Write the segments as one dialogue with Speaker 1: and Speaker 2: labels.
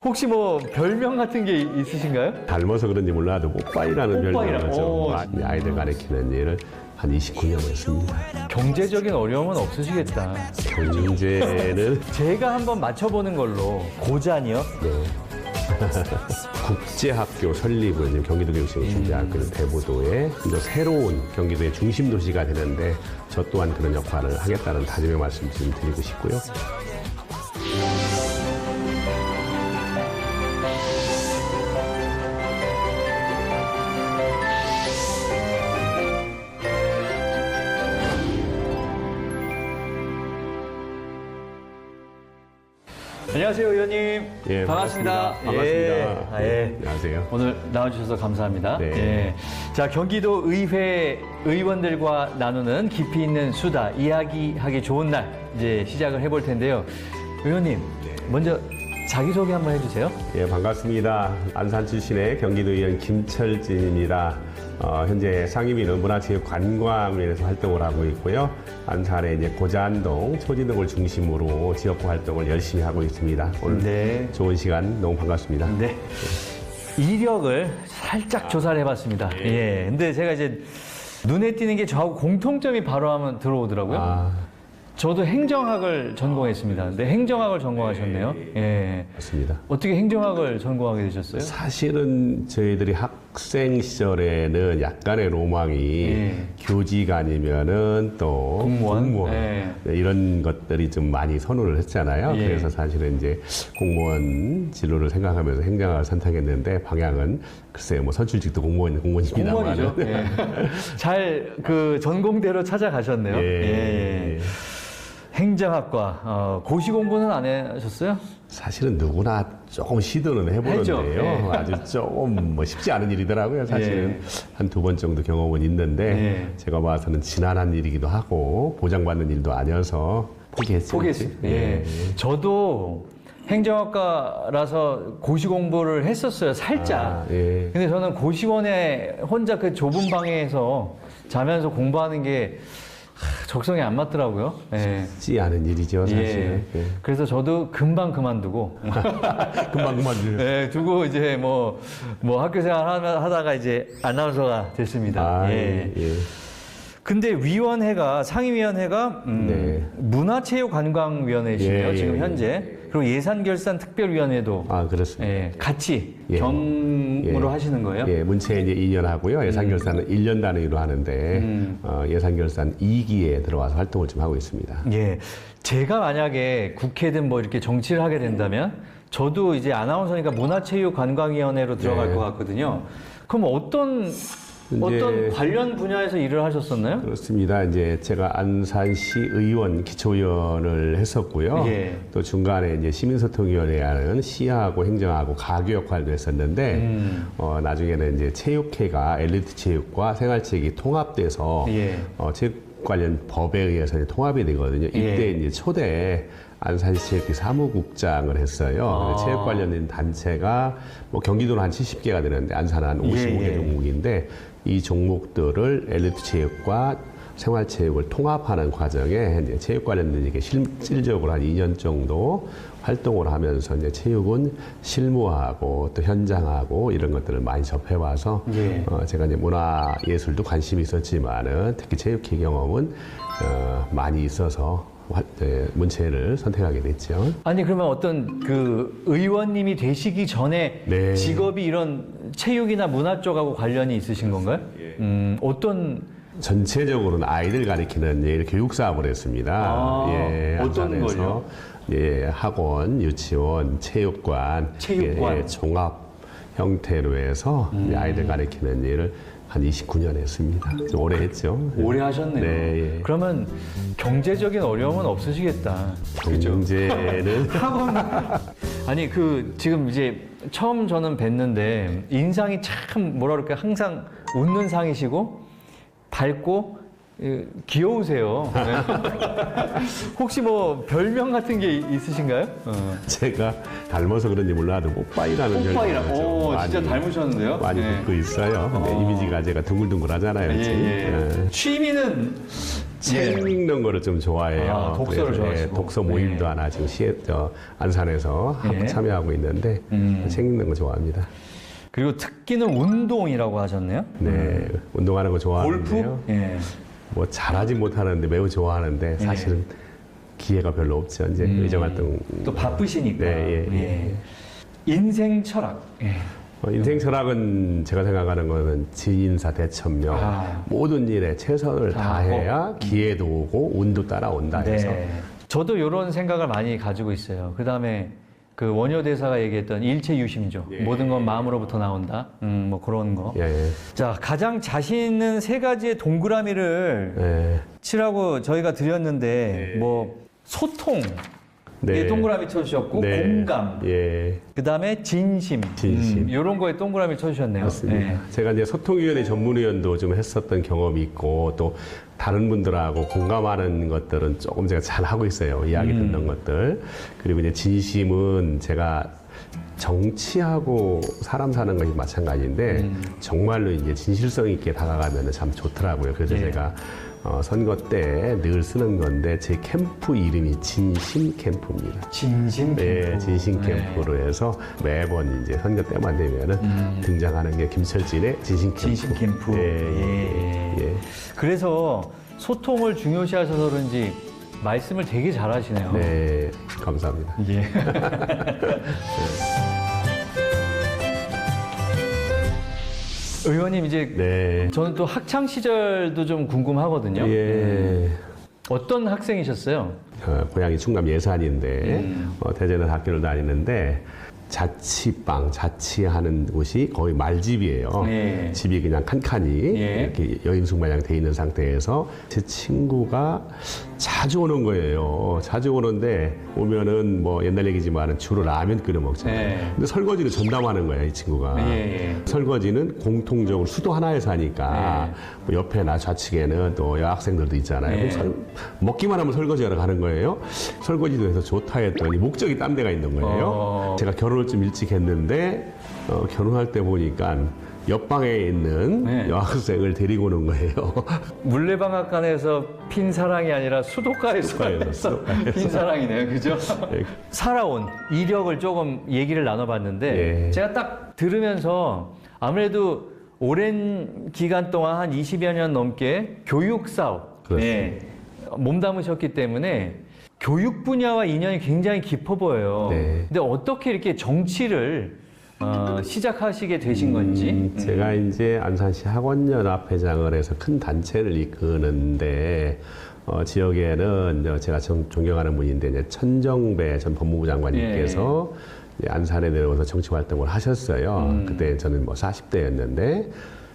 Speaker 1: 혹시 뭐 별명 같은 게 있으신가요?
Speaker 2: 닮아서 그런지 몰라도 뽀빠이라는 별명을 좀 아이들 가르치는 일을 한 29년 했습니다.
Speaker 1: 경제적인 어려움은 없으시겠다.
Speaker 2: 경제는
Speaker 1: 제가 한번 맞춰보는 걸로. 고잔이요?
Speaker 2: 네. 국제학교 설립을 지금 경기도교육청중대학교는 대보도에 또 새로운 경기도의 중심 도시가 되는데 저 또한 그런 역할을 하겠다는 다짐의 말씀 좀 드리고 싶고요.
Speaker 1: 안녕하세요, 의원님.
Speaker 2: 예,
Speaker 1: 반갑습니다.
Speaker 2: 반갑습니다.
Speaker 1: 예.
Speaker 2: 안녕하세요.
Speaker 1: 오늘 나와주셔서 감사합니다.
Speaker 2: 네.
Speaker 1: 예. 자, 경기도 의회 의원들과 나누는 깊이 있는 수다, 이야기하기 좋은 날 이제 시작을 해볼 텐데요. 의원님, 먼저 자기소개 한번 해주세요.
Speaker 2: 예, 반갑습니다. 안산 출신의 경기도의원 김철진입니다. 현재 상임위는 문화체육관광위에서 활동을 하고 있고요. 안산의 이제 고잔동, 초진동을 중심으로 지역구 활동을 열심히 하고 있습니다. 오늘
Speaker 1: 네.
Speaker 2: 좋은 시간 너무 반갑습니다.
Speaker 1: 네. 이력을 살짝 조사를 해봤습니다. 예. 근데 제가 이제 눈에 띄는 게 저하고 공통점이 바로 하면 들어오더라고요. 저도 행정학을 전공했습니다. 근데 행정학을 전공하셨네요. 예.
Speaker 2: 맞습니다.
Speaker 1: 어떻게 행정학을 전공하게 되셨어요?
Speaker 2: 사실은 저희들이 학생 시절에는 약간의 로망이 교직 아니면은 또 공무원
Speaker 1: 예.
Speaker 2: 네, 이런 것들이 좀 많이 선호를 했잖아요.
Speaker 1: 예.
Speaker 2: 그래서 사실은 이제 공무원 진로를 생각하면서 행정학을 선택했는데 방향은 글쎄요, 뭐 선출직도 공무원입니다만.
Speaker 1: 공무원이죠. 예. 잘 그 전공대로 찾아가셨네요.
Speaker 2: 예.
Speaker 1: 행정학과 고시 공부는 안 하셨어요?
Speaker 2: 사실은 누구나 조금 시도는 해보는데요.
Speaker 1: 예.
Speaker 2: 아주 조금 뭐 쉽지 않은 일이더라고요. 사실은 한 두 번 정도 경험은 있는데 제가 봐서는 지난한 일이기도 하고 보장받는 일도 아니어서 포기했죠.
Speaker 1: 포기했습니다. 예. 저도 행정학과라서 고시 공부를 했었어요. 살짝. 근데 저는 고시원에 혼자 그 좁은 방에서 자면서 공부하는 게 적성에 안 맞더라고요.
Speaker 2: 쉽지 않은 일이죠, 사실.
Speaker 1: 예. 그래서 저도 금방 그만두고.
Speaker 2: 금방 그만두죠.
Speaker 1: 예, 두고 이제 뭐 학교 생활 하다가 이제 아나운서가 됐습니다. 예. 근데 위원회가, 상임위원회가, 문화체육관광위원회시네요, 지금 현재. 그리고 예산결산특별위원회도.
Speaker 2: 그렇습니다.
Speaker 1: 같이 겸으로 하시는 거예요?
Speaker 2: 예, 문체에 이제 2년 하고요. 예산결산은 1년 단위로 하는데, 예산결산 2기에 들어와서 활동을 좀 하고 있습니다.
Speaker 1: 예. 제가 만약에 국회든 뭐 이렇게 정치를 하게 된다면, 저도 이제 아나운서니까 문화체육관광위원회로 들어갈 것 같거든요. 그럼 어떤 관련 분야에서 일을 하셨었나요?
Speaker 2: 그렇습니다. 이제 제가 안산시 의원, 기초의원을 했었고요. 또 중간에 이제 시민소통위원회 하는 시하고 행정하고 가교 역할도 했었는데, 나중에는 이제 체육회가 엘리트 체육과 생활체육이 통합돼서, 체육 관련 법에 의해서 통합이 되거든요. 이때 이제 초대 안산시체육회 사무국장을 했어요. 체육 관련된 단체가 뭐 경기도는 한 70개가 되는데 안산은 한 55개 종목인데 이 종목들을 엘리트 체육과 생활체육을 통합하는 과정에 이제 체육 관련된 이게 실질적으로 한 2년 정도 활동을 하면서 이제 체육은 실무하고 또 현장하고 이런 것들을 많이 접해와서 제가 이제 문화예술도 관심이 있었지만은 특히 체육회 경험은 많이 있어서 문체를 선택하게 됐죠.
Speaker 1: 아니 그러면 어떤 그 의원님이 되시기 전에 직업이 이런 체육이나 문화 쪽하고 관련이 있으신 건가요? 어떤
Speaker 2: 전체적으로는 아이들 가리키는 교육 사업을 했습니다.
Speaker 1: 어떤 걸요?
Speaker 2: 학원, 유치원, 체육관, 종합 형태로 해서 아이들 가리키는 일을 한 29년 했습니다. 좀 오래 했죠.
Speaker 1: 오래 하셨네요. 그러면 경제적인 어려움은 없으시겠다.
Speaker 2: 경제는
Speaker 1: 학원 아니 지금 이제 처음 저는 뵀는데 인상이 참 뭐라 그럴까 항상 웃는 상이시고 밝고 귀여우세요. 혹시 뭐 별명 같은 게 있으신가요?
Speaker 2: 제가 닮아서 그런지 몰라도 뽀빠이라는 별명을
Speaker 1: 진짜 닮으셨는데요?
Speaker 2: 많이 듣고 있어요. 이미지가 제가 둥글둥글하잖아요.
Speaker 1: 취미는
Speaker 2: 책 읽는 거를 좀 좋아해요.
Speaker 1: 아, 독서를
Speaker 2: 그래서,
Speaker 1: 좋아하시고.
Speaker 2: 독서 모임도
Speaker 1: 네.
Speaker 2: 하나 지금 안산에서
Speaker 1: 네.
Speaker 2: 참여하고 있는데 책 읽는 거 좋아합니다.
Speaker 1: 그리고 특기는 운동이라고 하셨네요.
Speaker 2: 네, 운동하는 거 좋아하는데요.
Speaker 1: 골프? 예.
Speaker 2: 뭐 잘하지 못하는데 매우 좋아하는데 사실은 기회가 별로 없죠. 이제 의정 활동
Speaker 1: 또 바쁘시니까.
Speaker 2: 네, 예.
Speaker 1: 인생 철학. 예.
Speaker 2: 인생 철학은 제가 생각하는 거는 지인사 대천명 모든 일에 최선을 다해야 기회도 오고 운도 따라온다 해서
Speaker 1: 저도 이런 생각을 많이 가지고 있어요. 그 다음에 그 원효 대사가 얘기했던 일체유심조 모든 건 마음으로부터 나온다. 뭐 그런 거. 자, 가장 자신 있는 세 가지의 동그라미를 치라고 저희가 드렸는데 뭐 소통 동그라미 쳐주셨고 공감, 그 다음에 진심, 이런 거에 동그라미 쳐주셨네요.
Speaker 2: 맞습니다. 제가 이제 소통위원회 전문위원도 좀 했었던 경험이 있고 또 다른 분들하고 공감하는 것들은 조금 제가 잘 하고 있어요. 이야기 듣는 것들. 그리고 이제 진심은 제가 정치하고 사람 사는 것이 마찬가지인데 정말로 이제 진실성 있게 다가가면 참 좋더라고요. 그래서 제가 선거 때 늘 쓰는 건데 제 캠프 이름이 진심 캠프입니다.
Speaker 1: 진심 캠프.
Speaker 2: 네, 진심 캠프로 해서 매번 이제 선거 때만 되면은 등장하는 게 김철진의 진심 캠프.
Speaker 1: 진심 캠프. 그래서 소통을 중요시하셔서 그런지 말씀을 되게 잘하시네요.
Speaker 2: 네, 감사합니다.
Speaker 1: 의원님 이제 저는 또 학창 시절도 좀 궁금하거든요. 어떤 학생이셨어요?
Speaker 2: 고향이 충남 예산인데 대전에서 학교를 다니는데 자취방, 자취하는 곳이 거의 말집이에요. 집이 그냥 칸칸이 이렇게 여인숙 마냥 돼 있는 상태에서 제 친구가 자주 오는 거예요. 자주 오는데 오면은 뭐 옛날 얘기지만 주로 라면 끓여 먹잖아요. 근데 설거지를 전담하는 거예요, 이 친구가. 설거지는 공통적으로 수도 하나에서 하니까 뭐 옆에 나 좌측에는 또 여학생들도 있잖아요. 먹기만 하면 설거지하러 가는 거예요. 설거지도 해서 좋다 했더니 목적이 딴 데가 있는 거예요. 제가 결혼을 좀 일찍 했는데 결혼할 때 보니까 옆방에 있는 여학생을 데리고 오는 거예요.
Speaker 1: 물레방앗간에서 핀 사랑이 아니라 수도가에서 핀 사랑이네요. 그죠? 살아온 이력을 조금 얘기를 나눠봤는데 제가 딱 들으면서 아무래도 오랜 기간 동안 한 20여 년 넘게 교육 사업 몸담으셨기 때문에 교육 분야와 인연이 굉장히 깊어 보여요. 근데 어떻게 이렇게 정치를 시작하시게 되신 건지?
Speaker 2: 제가 이제 안산시 학원연합회장을 해서 큰 단체를 이끄는데 지역에는 제가 존경하는 분인데 이제 천정배 전 법무부 장관님께서 안산에 내려와서 정치 활동을 하셨어요. 그때 저는 뭐 40대였는데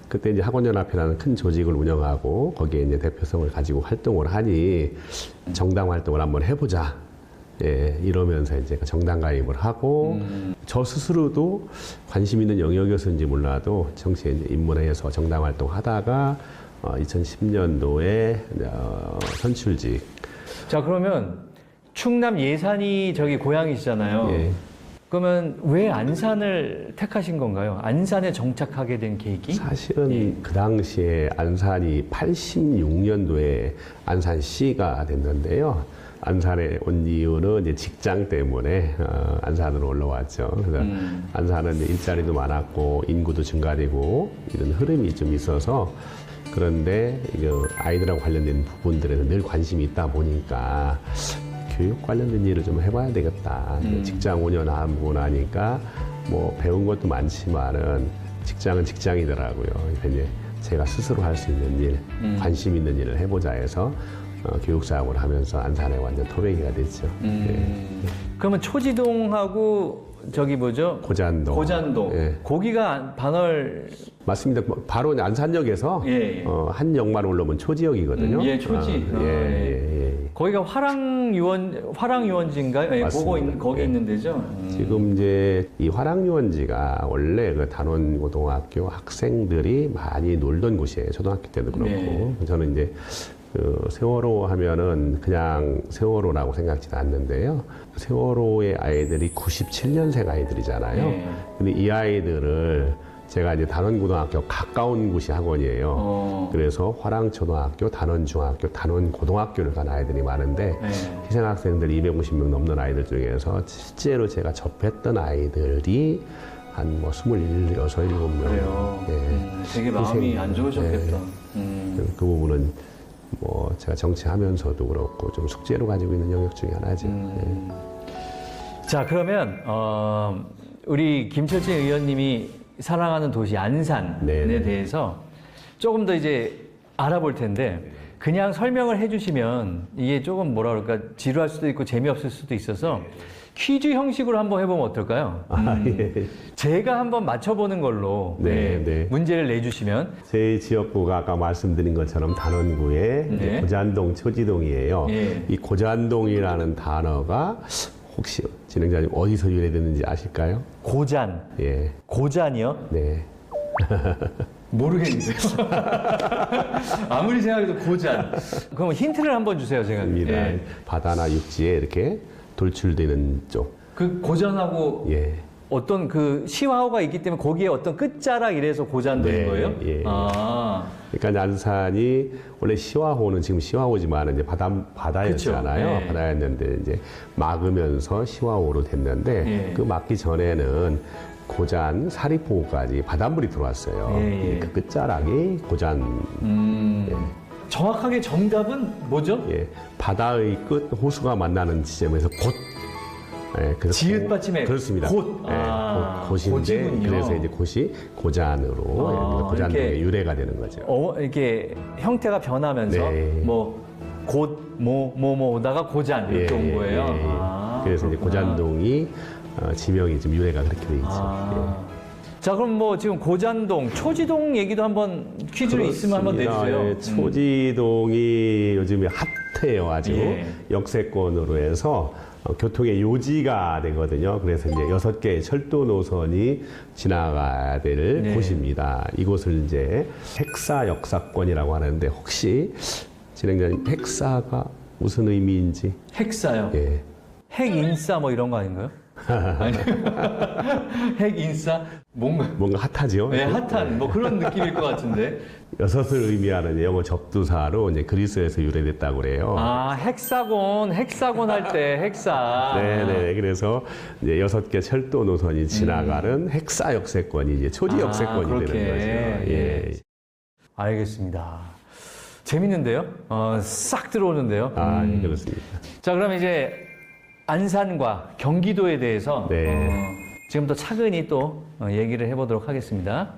Speaker 2: 그때 이제 학원연합회라는 큰 조직을 운영하고 거기에 이제 대표성을 가지고 활동을 하니 정당 활동을 한번 해보자. 이러면서 이제 정당 가입을 하고 저 스스로도 관심 있는 영역이었는지 몰라도 정치에 입문해서 정당 활동하다가 2010년도에 선출직.
Speaker 1: 자, 그러면 충남 예산이 저기 고향이시잖아요. 그러면 왜 안산을 택하신 건가요? 안산에 정착하게 된 계기?
Speaker 2: 사실은 그 당시에 안산이 86년도에 안산시가 됐는데요. 안산에 온 이유는 이제 직장 때문에 안산으로 올라왔죠. 그래서 안산은 일자리도 많았고 인구도 증가되고 이런 흐름이 좀 있어서 그런데 아이들하고 관련된 부분들에는 늘 관심이 있다 보니까 교육 관련된 일을 좀 해봐야 되겠다. 직장 5년 하고 나니까 뭐 배운 것도 많지만은 직장은 직장이더라고요. 그래서 이제 제가 스스로 할 수 있는 일, 관심 있는 일을 해보자 해서 교육 사업을 하면서 안산에 완전 토백이가 됐죠.
Speaker 1: 그러면 초지동하고 저기 뭐죠?
Speaker 2: 고잔동.
Speaker 1: 고잔동. 거기가 반월.
Speaker 2: 맞습니다. 바로 안산역에서 한 역만 올라오면 초지역이거든요.
Speaker 1: 초지. 거기가 화랑유원지인가요? 거기 있는 데죠.
Speaker 2: 지금 이제 이 화랑유원지가 원래 그 단원고등학교 학생들이 많이 놀던 곳이에요. 초등학교 때도 그렇고. 저는 이제 세월호 하면은 그냥 세월호라고 생각지도 않는데요. 세월호의 아이들이 97년생 아이들이잖아요. 근데 이 아이들을 제가 이제 단원고등학교 가까운 곳이 학원이에요. 그래서 화랑초등학교, 단원중학교, 단원고등학교를 간 아이들이 많은데 희생학생들 250명 넘는 아이들 중에서 실제로 제가 접했던 아이들이 한 뭐 27, 7명.
Speaker 1: 그래요. 되게 마음이 안 좋으셨겠다.
Speaker 2: 그 부분은 뭐 제가 정치하면서도 그렇고 좀 숙제로 가지고 있는 영역 중에 하나죠.
Speaker 1: 자, 그러면 우리 김철진 의원님이 사랑하는 도시 안산에 대해서 조금 더 이제 알아볼 텐데 그냥 설명을 해주시면 이게 조금 뭐라 그럴까 지루할 수도 있고 재미없을 수도 있어서 퀴즈 형식으로 한번 해보면 어떨까요?
Speaker 2: 예.
Speaker 1: 제가 한번 맞춰보는 걸로 문제를 내주시면
Speaker 2: 제 지역구가 아까 말씀드린 것처럼 단원구의 이제 고잔동 초지동이에요. 이 고잔동이라는 단어가 혹시 진행자님 어디서 유래됐는지 아실까요?
Speaker 1: 고잔.
Speaker 2: 예.
Speaker 1: 고잔이요?
Speaker 2: 네.
Speaker 1: 모르겠는데요. 아무리 생각해도 고잔. 그럼 힌트를 한번 주세요, 제가.
Speaker 2: 입니다. 바다나 육지에 이렇게 돌출되는 쪽.
Speaker 1: 그 고잔하고 어떤 그 시화호가 있기 때문에 거기에 어떤 끝자락 이래서 고잔도인 거예요?
Speaker 2: 그러니까 안산이 원래 시화호는 지금 시화호지만 이제 바다였잖아요. 바다였는데 이제 막으면서 시화호로 됐는데 그 막기 전에는 고잔, 사리포까지 바닷물이 들어왔어요. 그 끝자락이 고잔.
Speaker 1: 정확하게 정답은 뭐죠?
Speaker 2: 바다의 끝 호수가 만나는 지점에서 곧. 그래서
Speaker 1: 지읒 받침에
Speaker 2: 그렇습니다.
Speaker 1: 곧.
Speaker 2: 곧인데
Speaker 1: 곧이군요.
Speaker 2: 그래서 이제 곧이 고잔으로 고잔동의 유래가 되는 거죠.
Speaker 1: 이렇게 형태가 변하면서 뭐 곧 뭐 오다가 고잔 이렇게 온 거예요.
Speaker 2: 그래서 이제 고잔동이 지명이 좀 유래가 그렇게 돼 있죠.
Speaker 1: 자, 그럼 뭐 지금 고잔동, 초지동 얘기도 한번 퀴즈로 있으면 한번 내주세요.
Speaker 2: 초지동이 요즘에 핫해요, 아주. 역세권으로 해서 교통의 요지가 되거든요. 그래서 이제 6개의 철도 노선이 지나가야 될 곳입니다. 이곳을 이제 핵사 역사권이라고 하는데 혹시 진행자님 핵사가 무슨 의미인지?
Speaker 1: 핵사요? 핵인싸 뭐 이런 거 아닌가요? 아니, 핵인싸? 뭔가
Speaker 2: 핫하죠?
Speaker 1: 핫한 뭐 그런 느낌일 것 같은데.
Speaker 2: 6을 의미하는 영어 접두사로 이제 그리스에서 유래됐다고 그래요.
Speaker 1: 헥사곤 할 때 헥사.
Speaker 2: 네네. 그래서 이제 6개 철도 노선이 지나가는 헥사 역세권이 이제 초지 역세권이 되는 거죠.
Speaker 1: 알겠습니다. 재밌는데요? 싹 들어오는데요.
Speaker 2: 그렇습니다.
Speaker 1: 자, 그럼 이제 안산과 경기도에 대해서 지금부터 차근히 또 얘기를 해보도록 하겠습니다.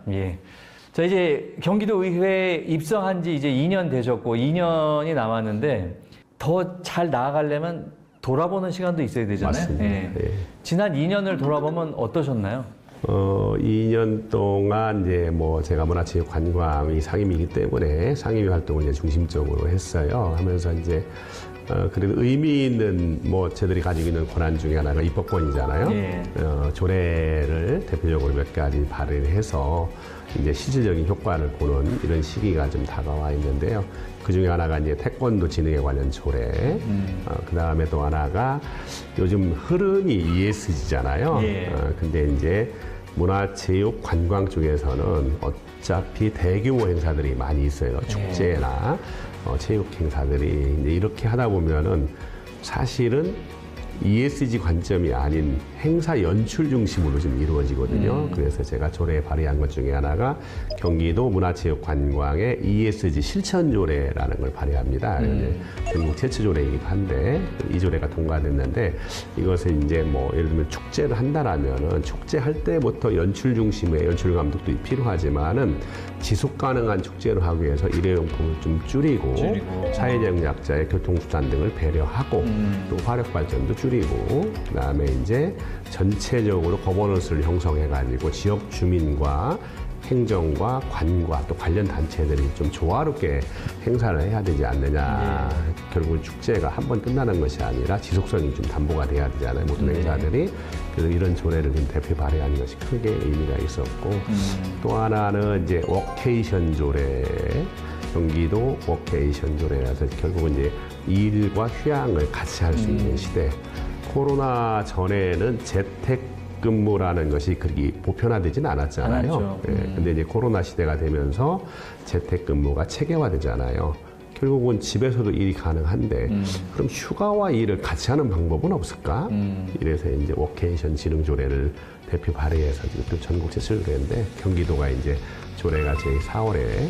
Speaker 1: 자, 이제 경기도 의회에 입성한 지 이제 2년 되셨고 2년이 남았는데 더 잘 나아가려면 돌아보는 시간도 있어야 되잖아요.
Speaker 2: 맞습니다.
Speaker 1: 지난 2년을 돌아보면 어떠셨나요?
Speaker 2: 2년 동안 이제 뭐 제가 문화체육관광의 상임이기 때문에 상임위 활동을 이제 중심적으로 했어요. 하면서 이제 그래도 의미 있는 뭐 저들이 가지고 있는 권한 중에 하나가 입법권이잖아요. 조례를 대표적으로 몇 가지 발의해서 이제 실질적인 효과를 보는 이런 시기가 좀 다가와 있는데요. 그 중에 하나가 이제 태권도 진흥에 관련 조례, 그 다음에 또 하나가 요즘 흐름이 ESG잖아요. 근데 이제 문화체육 관광 쪽에서는 어차피 대규모 행사들이 많이 있어요. 축제나 체육 행사들이 이제 이렇게 하다 보면은 사실은 ESG 관점이 아닌 행사 연출 중심으로 좀 이루어지거든요. 그래서 제가 조례에 발의한 것 중에 하나가 경기도 문화체육관광의 ESG 실천 조례라는 걸 발의합니다. 전국 최초 조례이기도 한데 이 조례가 통과됐는데 이것을 이제 뭐 예를 들면 축제를 한다라면은 축제할 때부터 연출 중심의 연출 감독도 필요하지만은 지속 가능한 축제를 하기 위해서 일회용품을 좀 줄이고 사회적 약자의 교통수단 등을 배려하고 또 화력 발전도 줄이고 그다음에 이제 전체적으로 거버넌스를 형성해가지고 지역 주민과 행정과 관과 또 관련 단체들이 좀 조화롭게 행사를 해야 되지 않느냐. 결국 축제가 한 번 끝나는 것이 아니라 지속성이 좀 담보가 돼야 되잖아요. 모든 행사들이. 그래서 이런 조례를 좀 대표 발의하는 것이 크게 의미가 있었고 또 하나는 이제 워케이션 조례. 경기도 워케이션 조례라서 결국은 이제 일과 휴양을 같이 할 수 있는 시대. 코로나 전에는 재택 재택근무라는 것이 그렇게 보편화되지는 않았잖아요.
Speaker 1: 않았죠.
Speaker 2: 예, 근데 이제 코로나 시대가 되면서 재택근무가 체계화되잖아요. 결국은 집에서도 일이 가능한데 그럼 휴가와 일을 같이 하는 방법은 없을까? 이래서 이제 워케이션 진흥조례를 대표 발의해서 지금 또 전국제 실조례인데 경기도가 이제 조례가 제 4월에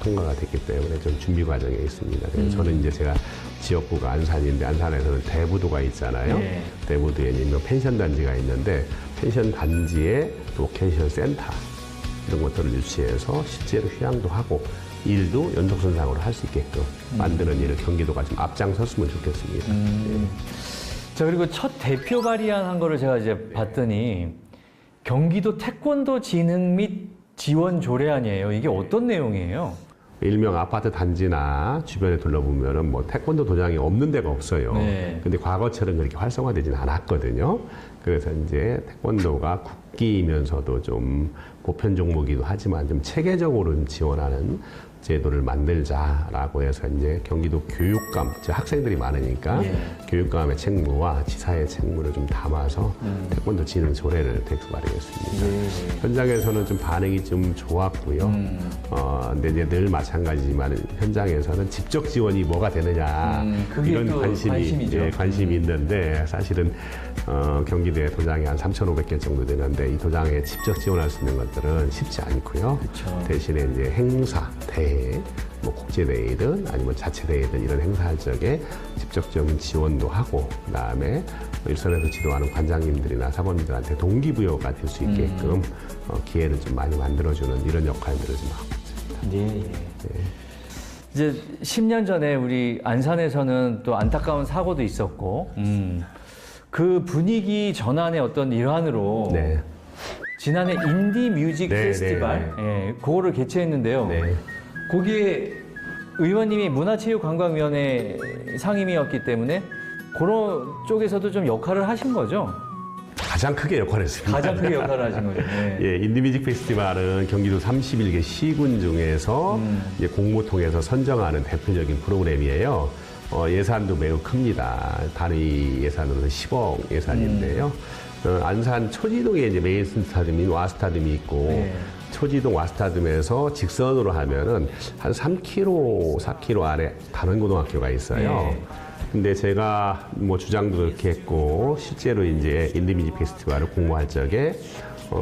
Speaker 2: 통과가 됐기 때문에 좀 준비 과정에 있습니다. 그래서 저는 이제 제가 지역구가 안산인데 안산에서는 대부도가 있잖아요.
Speaker 1: 예.
Speaker 2: 대부도에 있는 펜션 단지가 있는데 펜션 단지에 워케이션 센터 이런 것들을 유치해서 실제로 휴양도 하고 일도 연속선상으로 할 수 있게끔 만드는 일을 경기도가 좀 앞장섰으면 좋겠습니다.
Speaker 1: 자, 그리고 첫 대표 발의한 거를 제가 이제 봤더니 경기도 태권도 진흥 및 지원 조례안이에요. 이게 어떤 내용이에요?
Speaker 2: 일명 아파트 단지나 주변에 둘러보면은 뭐 태권도 도장이 없는 데가 없어요.
Speaker 1: 네.
Speaker 2: 근데 과거처럼 그렇게 활성화되지는 않았거든요. 그래서 이제 태권도가 국기이면서도 좀 보편 종목이기도 하지만 좀 체계적으로 좀 지원하는 제도를 만들자라고 해서 이제 경기도 교육감, 즉 학생들이 많으니까
Speaker 1: 예.
Speaker 2: 교육감의 책무와 지사의 책무를 좀 담아서 태권도 진흥 조례를 대표 발의했습니다.
Speaker 1: 예.
Speaker 2: 현장에서는 좀 반응이 좀 좋았고요. 근데 이제 늘 마찬가지지만 현장에서는 직접 지원이 뭐가 되느냐
Speaker 1: 그게
Speaker 2: 이런
Speaker 1: 또 관심이죠.
Speaker 2: 관심이 있는데 사실은 경기도에 도장이 한 3,500개 정도 되는데 이 도장에 직접 지원할 수 있는 것들은 쉽지 않고요.
Speaker 1: 그쵸.
Speaker 2: 대신에 이제 행사, 대회, 뭐 국제대회든 아니면 자체대회든 이런 행사할 적에 직접적인 지원도 하고 그다음에 일선에서 지도하는 관장님들이나 사범님들한테 동기부여가 될 수 있게끔 기회를 좀 많이 만들어주는 이런 역할들을 좀 하고 있습니다.
Speaker 1: 예. 이제 10년 전에 우리 안산에서는 또 안타까운 사고도 있었고 그 분위기 전환의 어떤 일환으로
Speaker 2: 네.
Speaker 1: 지난해 인디 뮤직
Speaker 2: 네,
Speaker 1: 페스티벌 예, 그거를 개최했는데요.
Speaker 2: 네.
Speaker 1: 거기에 의원님이 문화체육관광위원회 상임이었기 때문에 그런 쪽에서도 좀 역할을 하신 거죠?
Speaker 2: 가장 크게 역할을 했습니다.
Speaker 1: 가장 크게 역할을 하신 거죠. 네.
Speaker 2: 예, 인디뮤직 페스티벌은 경기도 31개 시군 중에서 이제 공모통해서 선정하는 대표적인 프로그램이에요. 예산도 매우 큽니다. 단위 예산으로는 10억 예산인데요. 안산 초지동에 이제 메인 스타디움인 와스타디움이 있고
Speaker 1: 네.
Speaker 2: 초지동 와스타디움에서 직선으로 하면은 한 3km, 4km 아래 다른 고등학교가 있어요.
Speaker 1: 네.
Speaker 2: 근데 제가 뭐 주장도 그렇게 했고 실제로 이제 인디뮤직 페스티벌을 공모할 적에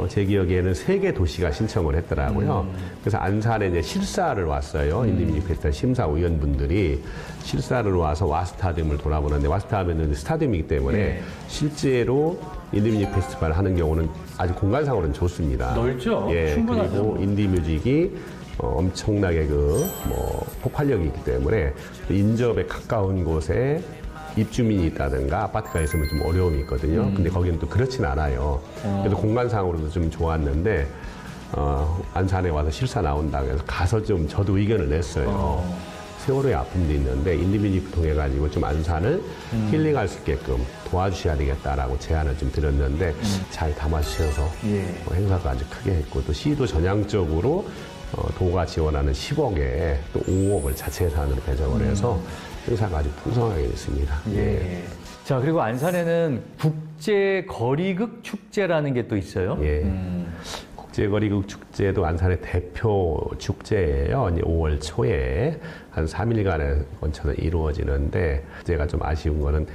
Speaker 2: 제 기억에는 3개 도시가 신청을 했더라고요. 그래서 안산에 이제 실사를 왔어요. 인디뮤직 페스티벌 심사위원분들이 실사를 와서 와스타디움을 돌아보는데 와스타디움은 스타디움이기 때문에
Speaker 1: 네.
Speaker 2: 실제로 인디뮤직 페스티벌 하는 경우는 아주 공간상으로는 좋습니다.
Speaker 1: 넓죠?
Speaker 2: 예,
Speaker 1: 충분하죠.
Speaker 2: 그리고 인디뮤직이 엄청나게 폭발력이 있기 때문에 또 인접에 가까운 곳에 입주민이 있다든가 아파트가 있으면 좀 어려움이 있거든요. 근데 거기는 또 그렇진 않아요. 그래서 공간상으로도 좀 좋았는데 안산에 와서 실사 나온다 그래서 가서 좀 저도 의견을 냈어요. 세월호의 아픔도 있는데 인디뮤직 통해가지고 좀 안산을 힐링할 수 있게끔 도와주셔야 되겠다라고 제안을 좀 드렸는데 잘 담아주셔서
Speaker 1: 예.
Speaker 2: 행사도 아주 크게 했고 또 시도 전향적으로 도가 지원하는 10억에 또 5억을 자체 예산으로 배정을 해서 행사가 아주 풍성하게 됐습니다.
Speaker 1: 예. 자, 그리고 안산에는 국제 거리극 축제라는 게 또 있어요.
Speaker 2: 예. 국제거리극 축제도 안산의 대표 축제예요. 이제 5월 초에 한 3일간에 걸쳐서 이루어지는데 제가 좀 아쉬운 거는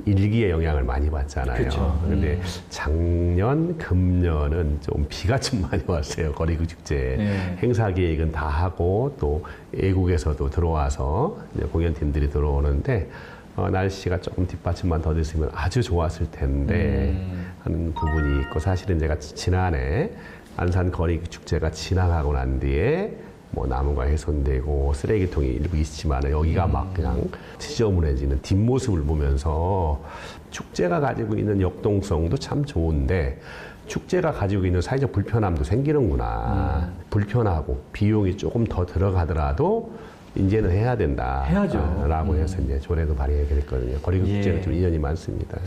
Speaker 2: 일기에 영향을 많이 받잖아요.
Speaker 1: 그쵸.
Speaker 2: 근데 작년, 금년은 좀 비가 좀 많이 왔어요. 거리극 축제
Speaker 1: 네.
Speaker 2: 행사 계획은 다 하고 또 외국에서도 들어와서 이제 공연팀들이 들어오는데 날씨가 조금 뒷받침만 더 됐으면 아주 좋았을 텐데 하는 부분이 있고 사실은 제가 지난해 안산 거리극 축제가 지나가고 난 뒤에 뭐 나무가 훼손되고 쓰레기통이 일부 있지만 여기가 막 그냥 지저분해지는 뒷모습을 보면서 축제가 가지고 있는 역동성도 참 좋은데 축제가 가지고 있는 사회적 불편함도 생기는구나. 불편하고 비용이 조금 더 들어가더라도 이제는 해야 된다.
Speaker 1: 해야죠.
Speaker 2: 라고 해서 이제 조례도 발의하게 됐거든요. 거리극
Speaker 1: 예.
Speaker 2: 축제는 좀 인연이 많습니다.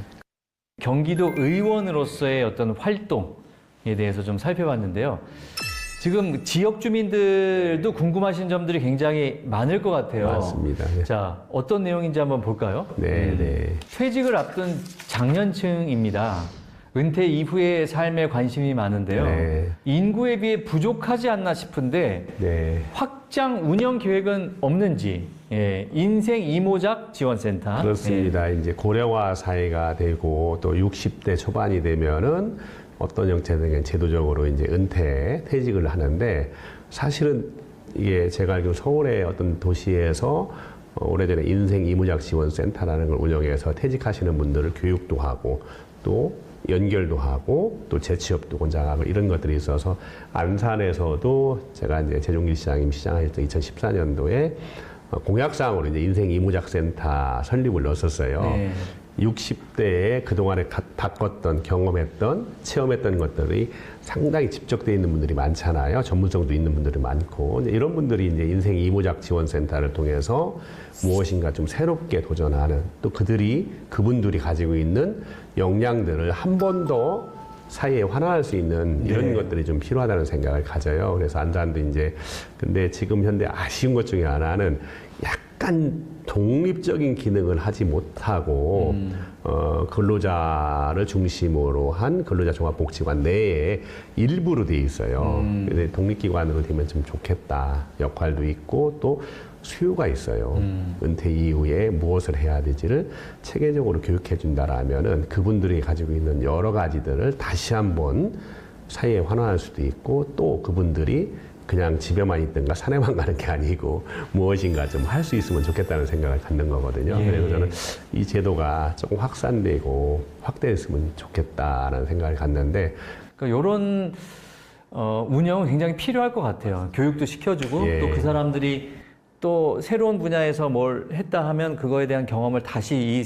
Speaker 1: 경기도 의원으로서의 어떤 활동에 대해서 좀 살펴봤는데요. 지금 지역 주민들도 궁금하신 점들이 굉장히 많을 것 같아요.
Speaker 2: 맞습니다. 예.
Speaker 1: 자, 어떤 내용인지 한번 볼까요?
Speaker 2: 네, 네.
Speaker 1: 퇴직을 앞둔 장년층입니다. 은퇴 이후의 삶에 관심이 많은데요.
Speaker 2: 네.
Speaker 1: 인구에 비해 부족하지 않나 싶은데
Speaker 2: 네.
Speaker 1: 확장 운영 계획은 없는지. 예, 인생 이모작 지원센터.
Speaker 2: 그렇습니다. 이제 고령화 사회가 되고 또 60대 초반이 되면은 어떤 형태든 제도적으로 이제 은퇴, 퇴직을 하는데 사실은 이게 제가 알기로 서울의 어떤 도시에서 오래전에 인생 이모작 지원센터라는 걸 운영해서 퇴직하시는 분들을 교육도 하고 또 연결도 하고 또 재취업도 권장하고 이런 것들이 있어서 안산에서도 제가 이제 재종길 시장님 시장할 때 2014년도에 공약사항으로 이제 인생 이모작 센터 설립을 넣었었어요.
Speaker 1: 네.
Speaker 2: 60대에 그동안에 겪었던, 경험했던, 체험했던 것들이 상당히 집적되어 있는 분들이 많잖아요. 전문성도 있는 분들이 많고. 이런 분들이 이제 인생 이모작 지원센터를 통해서 무엇인가 좀 새롭게 도전하는 또 그분들이 가지고 있는 역량들을 한 번 더 사회에 환원할 수 있는 이런 것들이 좀 필요하다는 생각을 가져요. 그래서 안산도 이제 근데 지금 현대 아쉬운 것 중에 하나는 약간 독립적인 기능을 하지 못하고 근로자를 중심으로 한 근로자종합복지관 내에 일부로 돼 있어요. 근데 독립기관으로 되면 좀 좋겠다. 역할도 있고 또 수요가 있어요. 은퇴 이후에 무엇을 해야 될지를 체계적으로 교육해 준다라면은 그분들이 가지고 있는 여러 가지들을 다시 한번 사회에 환원할 수도 있고 또 그분들이 그냥 집에만 있든가 산에만 가는 게 아니고 무엇인가 좀 할 수 있으면 좋겠다는 생각을 갖는 거거든요.
Speaker 1: 예.
Speaker 2: 그래서 저는 이 제도가 조금 확산되고 확대했으면 좋겠다라는 생각을 갖는데
Speaker 1: 그러니까 이런 운영은 굉장히 필요할 것 같아요. 교육도 시켜주고
Speaker 2: 예.
Speaker 1: 또 그 사람들이 또 새로운 분야에서 뭘 했다 하면 그거에 대한 경험을 다시 이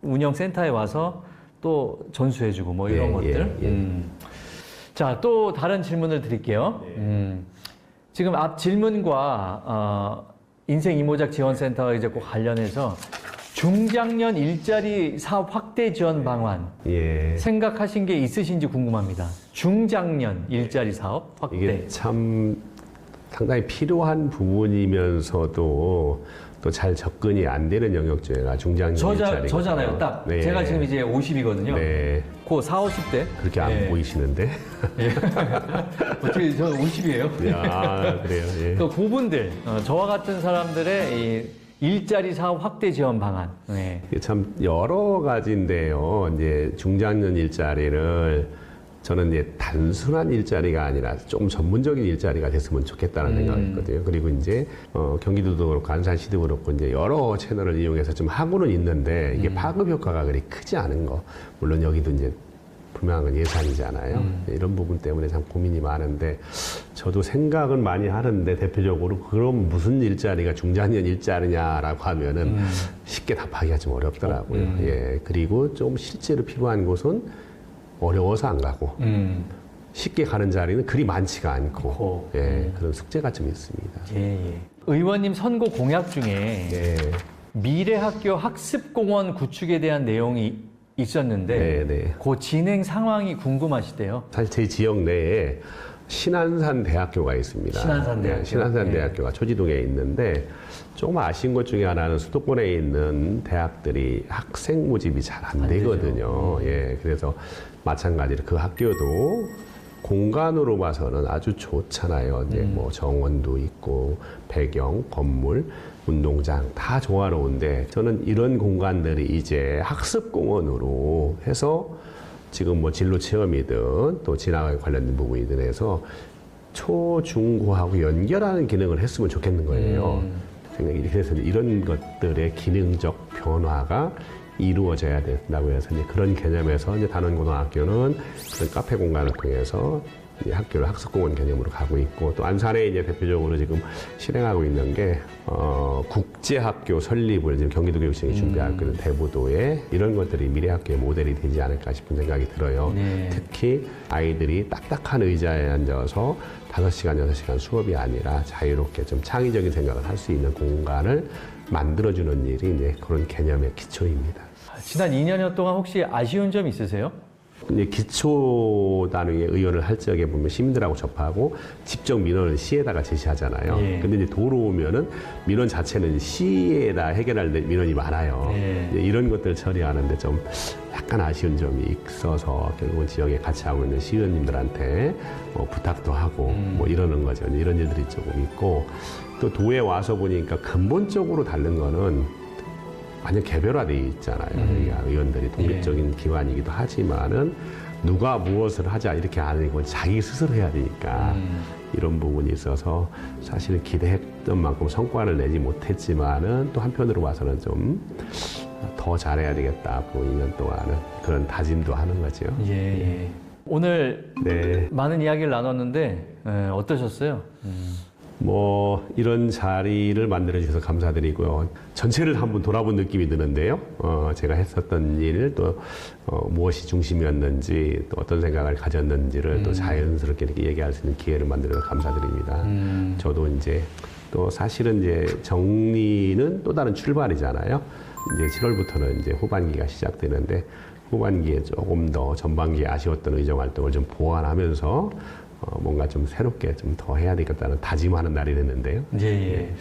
Speaker 1: 운영센터에 와서 또 전수해주고 뭐 이런
Speaker 2: 예,
Speaker 1: 것들.
Speaker 2: 예, 예.
Speaker 1: 자, 또 다른 질문을 드릴게요. 지금 앞 질문과 인생 이모작 지원센터와 이제 꼭 관련해서 중장년 일자리 사업 확대 지원 방안
Speaker 2: 예.
Speaker 1: 생각하신 게 있으신지 궁금합니다. 중장년 일자리 사업 확대.
Speaker 2: 이게 참 상당히 필요한 부분이면서도 또 잘 접근이 안 되는 영역 중에가 중장년 일자리가
Speaker 1: 저잖아요. 딱
Speaker 2: 네.
Speaker 1: 제가 지금 이제 50이거든요.
Speaker 2: 네.
Speaker 1: 그 40, 50대.
Speaker 2: 그렇게 안 보이시는데.
Speaker 1: 예. 어떻게 저는 50이에요.
Speaker 2: 아, 그래요. 예.
Speaker 1: 그 그분들 저와 같은 사람들의 이 일자리 사업 확대 지원 방안. 네.
Speaker 2: 이게 참 여러 가지인데요. 이제 중장년 일자리를 저는 이제 단순한 일자리가 아니라 좀 전문적인 일자리가 됐으면 좋겠다는 생각이 있거든요. 그리고 이제 경기도도 그렇고 안산시도 그렇고 이제 여러 채널을 이용해서 좀 하고는 있는데 이게 파급 효과가 그리 크지 않은 거. 물론 여기도 이제 분명한 건 예산이잖아요. 이런 부분 때문에 참 고민이 많은데 저도 생각은 많이 하는데 대표적으로 그럼 무슨 일자리가 중장년 일자리냐라고 하면은 쉽게 답하기가 좀 어렵더라고요. 예. 그리고 좀 실제로 필요한 곳은 어려워서 안 가고 쉽게 가는 자리는 그리 많지가 않고 예, 그런 숙제가 좀 있습니다.
Speaker 1: 예, 예. 의원님 선거 공약 중에
Speaker 2: 네.
Speaker 1: 미래학교 학습공원 구축에 대한 내용이 있었는데
Speaker 2: 네, 네.
Speaker 1: 그 진행 상황이 궁금하시대요.
Speaker 2: 사실 제 지역 내에 신안산 대학교가 있습니다.
Speaker 1: 신안산 대학교.
Speaker 2: 네, 신안산 대학교가 초지동에 있는데 조금 아쉬운 것 중에 하나는 수도권에 있는 대학들이 학생 모집이 잘 안 되거든요. 예, 그래서 마찬가지로 그 학교도 공간으로 봐서는 아주 좋잖아요. 이제 뭐 정원도 있고 배경, 건물, 운동장 다 조화로운데 저는 이런 공간들이 이제 학습공원으로 해서 지금 뭐 진로 체험이든 또 진학에 관련된 부분이든 해서 초, 중, 고하고 연결하는 기능을 했으면 좋겠는 거예요. 생각이 그래서 이런 것들의 기능적 변화가 이루어져야 된다고 해서 이제 그런 개념에서 이제 단원고등학교는 그런 카페 공간을 통해서 이제 학교를 학습공원 개념으로 가고 있고 또 안산에 이제 대표적으로 지금 실행하고 있는 게 국제학교 설립을 지금 경기도교육청이 준비하고 있는 대부도에 이런 것들이 미래학교의 모델이 되지 않을까 싶은 생각이 들어요.
Speaker 1: 네.
Speaker 2: 특히 아이들이 딱딱한 의자에 앉아서 5시간, 6시간 수업이 아니라 자유롭게 좀 창의적인 생각을 할 수 있는 공간을 만들어주는 일이 이제 그런 개념의 기초입니다.
Speaker 1: 지난 2년여 동안 혹시 아쉬운 점 있으세요?
Speaker 2: 이제 기초단위의 의원을 할 적에 보면 시민들하고 접하고 직접 민원을 시에다가 제시하잖아요.
Speaker 1: 예.
Speaker 2: 근데 이제 도로 오면은 민원 자체는 시에다 해결할 민원이 많아요.
Speaker 1: 예.
Speaker 2: 이제 이런 것들 처리하는데 좀 약간 아쉬운 점이 있어서 결국은 지역에 같이 하고 있는 시의원님들한테 뭐 부탁도 하고 뭐 이러는 거죠. 이런 일들이 조금 있고 또 도에 와서 보니까 근본적으로 다른 거는 완전 개별화되어 있잖아요. 여기가 의원들이 독립적인 기관이기도 하지만은 누가 무엇을 하자 이렇게 안 하고 자기 스스로 해야 되니까 이런 부분이 있어서 사실 기대했던 만큼 성과를 내지 못했지만은 또 한편으로 봐서는 좀 더 잘해야 되겠다. 앞으로 2년 동안은 그런 다짐도 하는 거죠.
Speaker 1: 예. 오늘
Speaker 2: 네.
Speaker 1: 많은 이야기를 나눴는데 어떠셨어요?
Speaker 2: 뭐 이런 자리를 만들어 주셔서 감사드리고요. 전체를 한번 돌아본 느낌이 드는데요. 제가 했었던 일 또 무엇이 중심이었는지 또 어떤 생각을 가졌는지를 또 자연스럽게 이렇게 얘기할 수 있는 기회를 만들어서 감사드립니다. 저도 이제 또 사실은 이제 정리는 또 다른 출발이잖아요. 이제 7월부터는 이제 후반기가 시작되는데 후반기에 조금 더 전반기에 아쉬웠던 의정 활동을 좀 보완하면서 뭔가 좀 새롭게 좀 더 해야 되겠다는 다짐하는 날이 됐는데요.
Speaker 1: 예.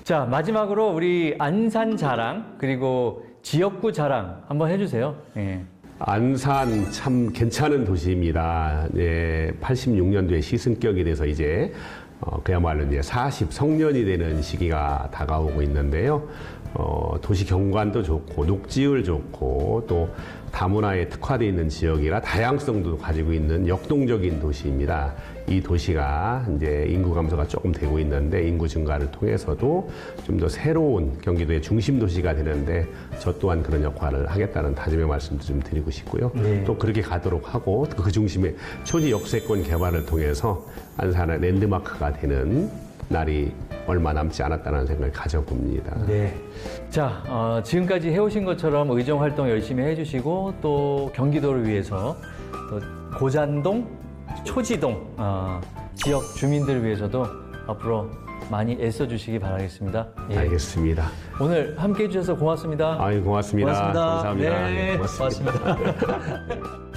Speaker 1: 자, 마지막으로 우리 안산 자랑 그리고 지역구 자랑 한번 해주세요. 예.
Speaker 2: 안산 참 괜찮은 도시입니다. 86년도에 시승격이 돼서 이제 그야말로 이제 40성년이 되는 시기가 다가오고 있는데요. 도시 경관도 좋고 녹지율 좋고 또 다문화에 특화되어 있는 지역이라 다양성도 가지고 있는 역동적인 도시입니다. 이 도시가 이제 인구 감소가 조금 되고 있는데 인구 증가를 통해서도 좀 더 새로운 경기도의 중심 도시가 되는데 저 또한 그런 역할을 하겠다는 다짐의 말씀도 좀 드리고 싶고요.
Speaker 1: 네.
Speaker 2: 또 그렇게 가도록 하고 그 중심에 초지 역세권 개발을 통해서 안산의 랜드마크가 되는 날이 얼마 남지 않았다는 생각을 가져봅니다.
Speaker 1: 네. 자, 지금까지 해오신 것처럼 의정 활동 열심히 해주시고 또 경기도를 위해서 또 고잔동, 초지동 지역 주민들을 위해서도 앞으로 많이 애써주시기 바라겠습니다. 예.
Speaker 2: 알겠습니다.
Speaker 1: 오늘 함께해 주셔서 고맙습니다.
Speaker 2: 고맙습니다.
Speaker 1: 고맙습니다.
Speaker 2: 감사합니다.
Speaker 1: 네,
Speaker 2: 고맙습니다.
Speaker 1: 고맙습니다.